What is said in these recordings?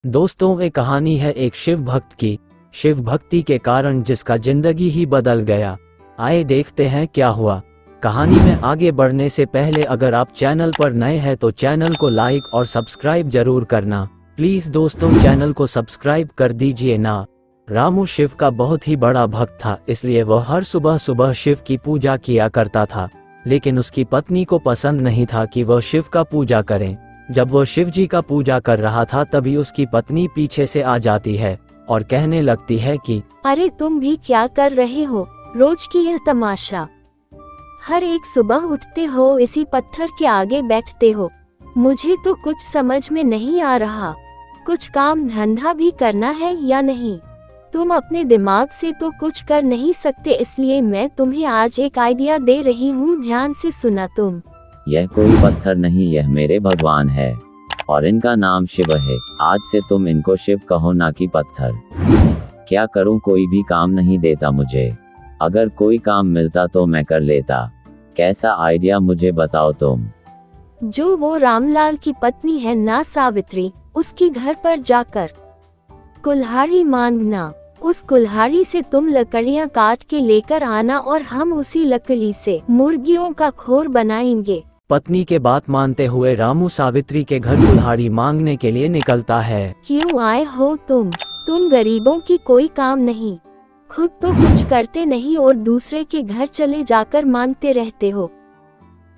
दोस्तों, ये कहानी है एक शिव भक्त की। शिव भक्ति के कारण जिसका जिंदगी ही बदल गया। आइए देखते हैं क्या हुआ। कहानी में आगे बढ़ने से पहले अगर आप चैनल पर नए हैं तो चैनल को लाइक और सब्सक्राइब जरूर करना। प्लीज दोस्तों, चैनल को सब्सक्राइब कर दीजिए ना। रामू शिव का बहुत ही बड़ा भक्त था, इसलिए वह हर सुबह सुबह शिव की पूजा किया करता था। लेकिन उसकी पत्नी को पसंद नहीं था कि वह शिव का पूजा करें। जब वह शिव जी का पूजा कर रहा था तभी उसकी पत्नी पीछे से आ जाती है और कहने लगती है कि अरे तुम भी क्या कर रहे हो, रोज की यह तमाशा। हर एक सुबह उठते हो, इसी पत्थर के आगे बैठते हो। मुझे तो कुछ समझ में नहीं आ रहा, कुछ काम धंधा भी करना है या नहीं। तुम अपने दिमाग से तो कुछ कर नहीं सकते, इसलिए मैं तुम्हें आज एक आइडिया दे रही हूँ, ध्यान से सुना तुम। यह कोई पत्थर नहीं, यह मेरे भगवान है और इनका नाम शिव है। आज से तुम इनको शिव कहो ना कि पत्थर। क्या करूं, कोई भी काम नहीं देता मुझे। अगर कोई काम मिलता तो मैं कर लेता। कैसा आइडिया मुझे बताओ तुम। जो वो रामलाल की पत्नी है ना सावित्री, उसके घर पर जाकर कुल्हाड़ी मांगना। उस कुल्हाड़ी से तुम लकड़ियां काट के लेकर आना और हम उसी लकड़ी से मुर्गियों का खोर बनाएंगे। पत्नी के बात मानते हुए रामू सावित्री के घर कुल्हाड़ी मांगने के लिए निकलता है। क्यों आए हो तुम गरीबों की कोई काम नहीं, खुद तो कुछ करते नहीं और दूसरे के घर चले जाकर मांगते रहते हो।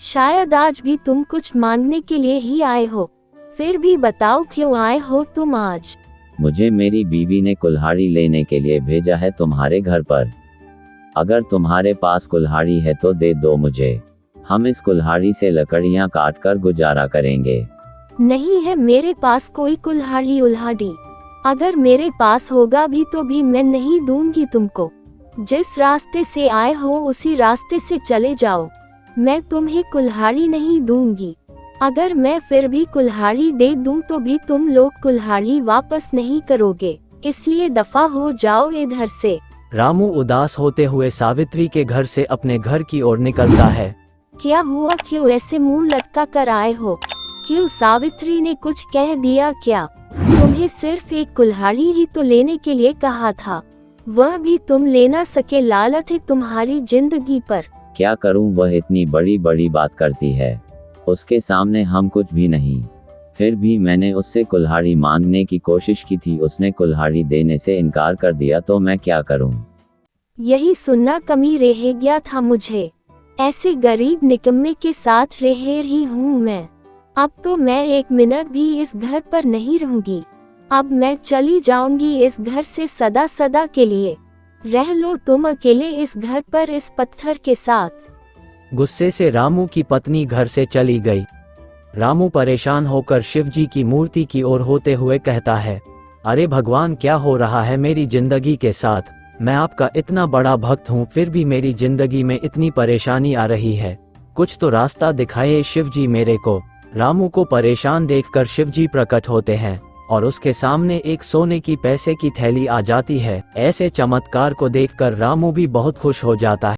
शायद आज भी तुम कुछ मांगने के लिए ही आए हो। फिर भी बताओ क्यों आए हो तुम आज। मुझे मेरी बीवी ने कुल्हाड़ी लेने के लिए भेजा है तुम्हारे घर पर। अगर तुम्हारे पास कुल्हाड़ी है तो दे दो मुझे। हम इस कुल्हाड़ी से लकड़ियां काट कर गुजारा करेंगे। नहीं है मेरे पास कोई कुल्हाड़ी उल्हाड़ी। अगर मेरे पास होगा भी तो भी मैं नहीं दूंगी तुमको। जिस रास्ते से आए हो उसी रास्ते से चले जाओ। मैं तुम्हें कुल्हाड़ी नहीं दूंगी। अगर मैं फिर भी कुल्हाड़ी दे दूं तो भी तुम लोग कुल्हाड़ी वापस नहीं करोगे, इसलिए दफा हो जाओ इधर से। रामू उदास होते हुए सावित्री के घर से अपने घर की ओर निकलता है। क्या हुआ, क्यों ऐसे मुंह लटका कर आए हो? क्यों सावित्री ने कुछ कह दिया क्या? तुम्हें सिर्फ एक कुल्हाड़ी ही तो लेने के लिए कहा था, वह भी तुम ले ना सके। लालच है तुम्हारी जिंदगी पर। क्या करूं, वह इतनी बड़ी बड़ी बात करती है, उसके सामने हम कुछ भी नहीं। फिर भी मैंने उससे कुल्हाड़ी मांगने की कोशिश की थी, उसने कुल्हाड़ी देने से इनकार कर दिया, तो मैं क्या करूं? यही सुनना कमी रह गया था मुझे। ऐसे गरीब निकम्मे के साथ रह रही हूँ मैं। अब तो मैं एक मिनट भी इस घर पर नहीं रहूंगी। अब मैं चली जाऊंगी इस घर से सदा सदा के लिए। रह लो तुम अकेले इस घर पर इस पत्थर के साथ। गुस्से से रामू की पत्नी घर से चली गई। रामू परेशान होकर शिव जी की मूर्ति की ओर होते हुए कहता है, अरे भगवान, क्या हो रहा है मेरी जिंदगी के साथ? मैं आपका इतना बड़ा भक्त हूँ, फिर भी मेरी जिंदगी में इतनी परेशानी आ रही है। कुछ तो रास्ता दिखाइए शिव जी मेरे को। रामू को परेशान देखकर शिव जी प्रकट होते हैं और उसके सामने एक सोने की पैसे की थैली आ जाती है। ऐसे चमत्कार को देखकर रामू भी बहुत खुश हो जाता है।